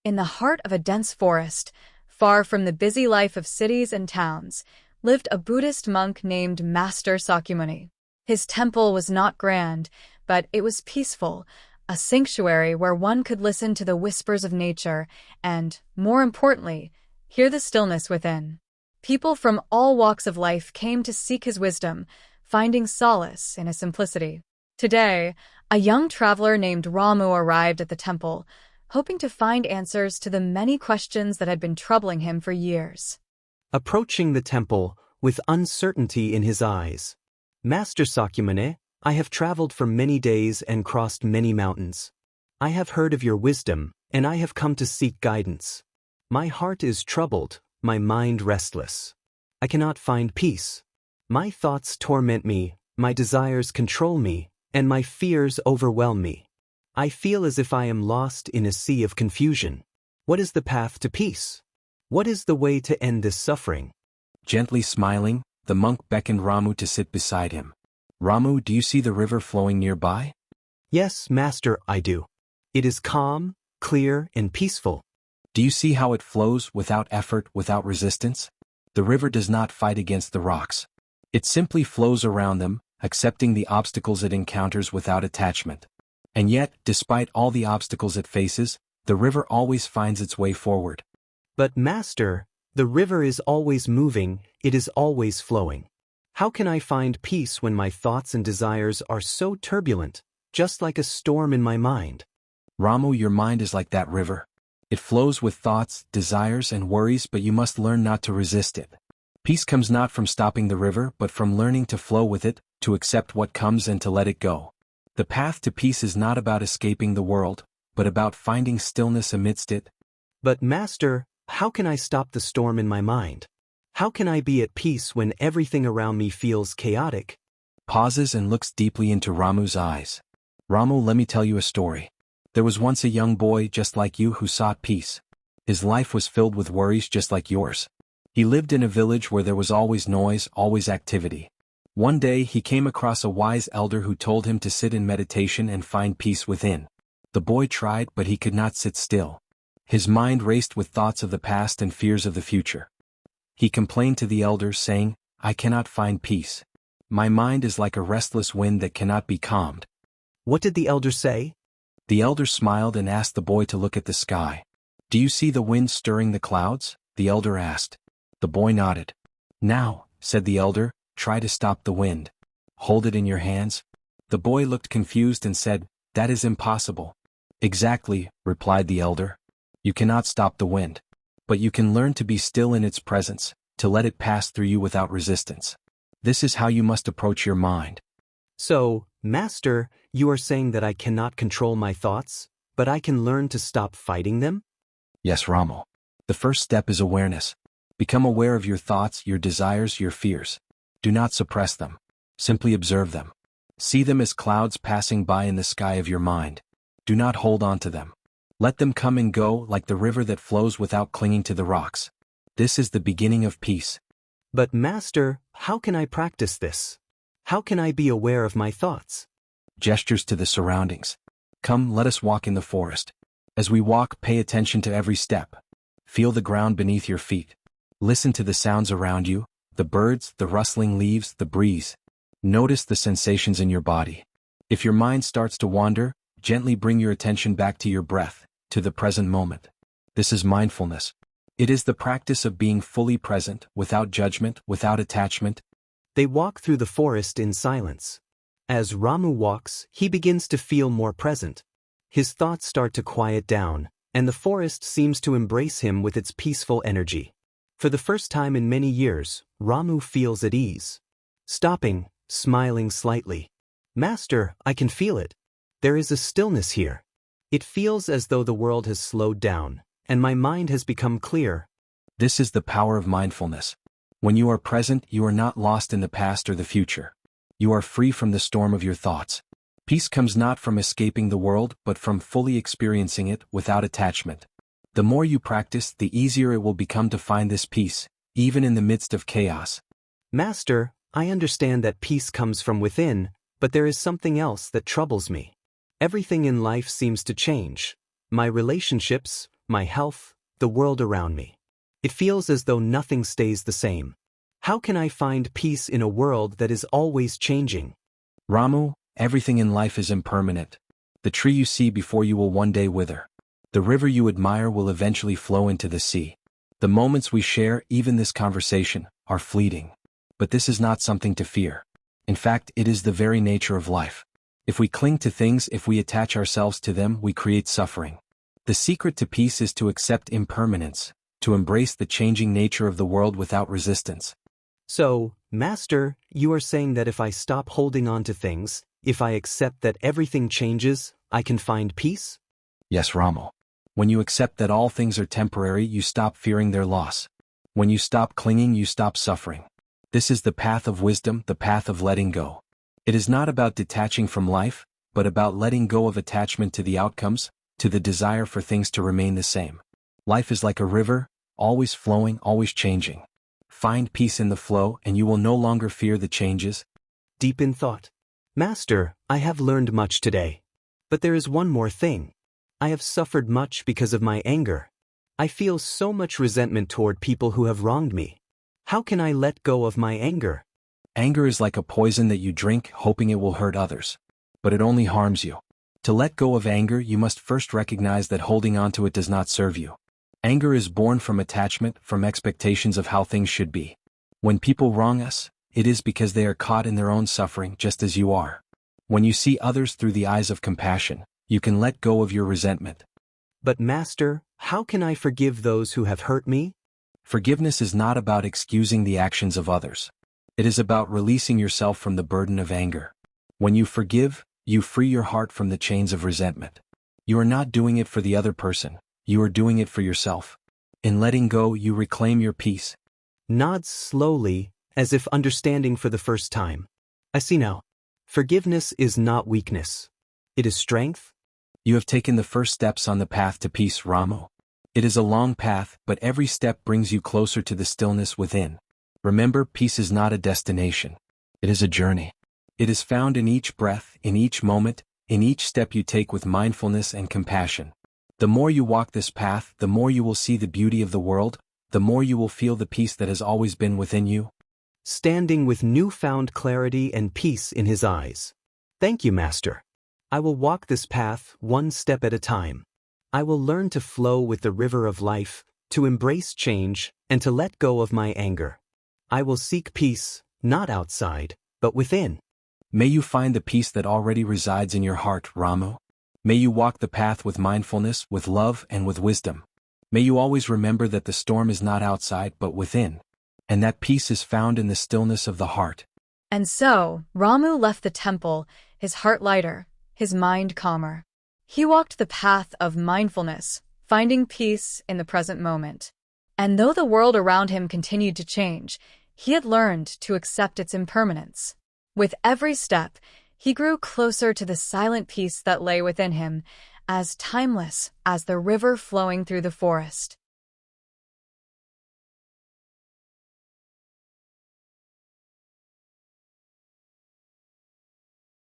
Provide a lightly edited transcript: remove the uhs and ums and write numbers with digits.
In the heart of a dense forest, far from the busy life of cities and towns, lived a Buddhist monk named Master Sakyamuni. His temple was not grand, but it was peaceful, a sanctuary where one could listen to the whispers of nature and, more importantly, hear the stillness within. People from all walks of life came to seek his wisdom, finding solace in his simplicity. Today, a young traveler named Ramu arrived at the temple, hoping to find answers to the many questions that had been troubling him for years. Approaching the temple, with uncertainty in his eyes. Master Sakyamuni, I have traveled for many days and crossed many mountains. I have heard of your wisdom, and I have come to seek guidance. My heart is troubled, my mind restless. I cannot find peace. My thoughts torment me, my desires control me, and my fears overwhelm me. I feel as if I am lost in a sea of confusion. What is the path to peace? What is the way to end this suffering? Gently smiling, the monk beckoned Ramu to sit beside him. Ramu, do you see the river flowing nearby? Yes, Master, I do. It is calm, clear, and peaceful. Do you see how it flows without effort, without resistance? The river does not fight against the rocks. It simply flows around them, accepting the obstacles it encounters without attachment. And yet, despite all the obstacles it faces, the river always finds its way forward. But Master, the river is always moving, it is always flowing. How can I find peace when my thoughts and desires are so turbulent, just like a storm in my mind? Ramu, your mind is like that river. It flows with thoughts, desires, and worries, but you must learn not to resist it. Peace comes not from stopping the river, but from learning to flow with it, to accept what comes and to let it go. The path to peace is not about escaping the world, but about finding stillness amidst it. But Master, how can I stop the storm in my mind? How can I be at peace when everything around me feels chaotic? Pauses and looks deeply into Ramu's eyes. Ramu, let me tell you a story. There was once a young boy just like you who sought peace. His life was filled with worries just like yours. He lived in a village where there was always noise, always activity. One day he came across a wise elder who told him to sit in meditation and find peace within. The boy tried, but he could not sit still. His mind raced with thoughts of the past and fears of the future. He complained to the elder, saying, "I cannot find peace. My mind is like a restless wind that cannot be calmed." What did the elder say? The elder smiled and asked the boy to look at the sky. "Do you see the wind stirring the clouds?" the elder asked. The boy nodded. "Now," said the elder, "try to stop the wind. Hold it in your hands." The boy looked confused and said, "That is impossible." "Exactly," replied the elder. "You cannot stop the wind. But you can learn to be still in its presence, to let it pass through you without resistance. This is how you must approach your mind." So, Master, you are saying that I cannot control my thoughts, but I can learn to stop fighting them? Yes, Ramu. The first step is awareness. Become aware of your thoughts, your desires, your fears. Do not suppress them. Simply observe them. See them as clouds passing by in the sky of your mind. Do not hold on to them. Let them come and go like the river that flows without clinging to the rocks. This is the beginning of peace. But Master, how can I practice this? How can I be aware of my thoughts? Gestures to the surroundings. Come, let us walk in the forest. As we walk, pay attention to every step. Feel the ground beneath your feet. Listen to the sounds around you, the birds, the rustling leaves, the breeze. Notice the sensations in your body. If your mind starts to wander, gently bring your attention back to your breath, to the present moment. This is mindfulness. It is the practice of being fully present, without judgment, without attachment. They walk through the forest in silence. As Ramu walks, he begins to feel more present. His thoughts start to quiet down, and the forest seems to embrace him with its peaceful energy. For the first time in many years, Ramu feels at ease. Stopping, smiling slightly. Master, I can feel it. There is a stillness here. It feels as though the world has slowed down, and my mind has become clear. This is the power of mindfulness. When you are present, you are not lost in the past or the future. You are free from the storm of your thoughts. Peace comes not from escaping the world, but from fully experiencing it without attachment. The more you practice, the easier it will become to find this peace, even in the midst of chaos. Master, I understand that peace comes from within, but there is something else that troubles me. Everything in life seems to change. My relationships, my health, the world around me. It feels as though nothing stays the same. How can I find peace in a world that is always changing? Ramu, everything in life is impermanent. The tree you see before you will one day wither. The river you admire will eventually flow into the sea. The moments we share, even this conversation, are fleeting. But this is not something to fear. In fact, it is the very nature of life. If we cling to things, if we attach ourselves to them, we create suffering. The secret to peace is to accept impermanence, to embrace the changing nature of the world without resistance. So, Master, you are saying that if I stop holding on to things, if I accept that everything changes, I can find peace? Yes, Ramu. When you accept that all things are temporary, you stop fearing their loss. When you stop clinging, you stop suffering. This is the path of wisdom, the path of letting go. It is not about detaching from life, but about letting go of attachment to the outcomes, to the desire for things to remain the same. Life is like a river, always flowing, always changing. Find peace in the flow, and you will no longer fear the changes. Deep in thought. Master, I have learned much today. But there is one more thing. I have suffered much because of my anger. I feel so much resentment toward people who have wronged me. How can I let go of my anger? Anger is like a poison that you drink, hoping it will hurt others. But it only harms you. To let go of anger, you must first recognize that holding on to it does not serve you. Anger is born from attachment, from expectations of how things should be. When people wrong us, it is because they are caught in their own suffering, just as you are. When you see others through the eyes of compassion, you can let go of your resentment. But Master, how can I forgive those who have hurt me? Forgiveness is not about excusing the actions of others. It is about releasing yourself from the burden of anger. When you forgive, you free your heart from the chains of resentment. You are not doing it for the other person, you are doing it for yourself. In letting go, you reclaim your peace. Nods slowly, as if understanding for the first time. I see now. Forgiveness is not weakness. It is strength. You have taken the first steps on the path to peace, Ramu. It is a long path, but every step brings you closer to the stillness within. Remember, peace is not a destination. It is a journey. It is found in each breath, in each moment, in each step you take with mindfulness and compassion. The more you walk this path, the more you will see the beauty of the world, the more you will feel the peace that has always been within you. Standing with newfound clarity and peace in his eyes. Thank you, Master. I will walk this path one step at a time. I will learn to flow with the river of life, to embrace change, and to let go of my anger. I will seek peace, not outside, but within. May you find the peace that already resides in your heart, Ramu. May you walk the path with mindfulness, with love, and with wisdom. May you always remember that the storm is not outside but within, and that peace is found in the stillness of the heart. And so, Ramu left the temple, his heart lighter, his mind calmer. He walked the path of mindfulness, finding peace in the present moment. And though the world around him continued to change, he had learned to accept its impermanence. With every step, he grew closer to the silent peace that lay within him, as timeless as the river flowing through the forest.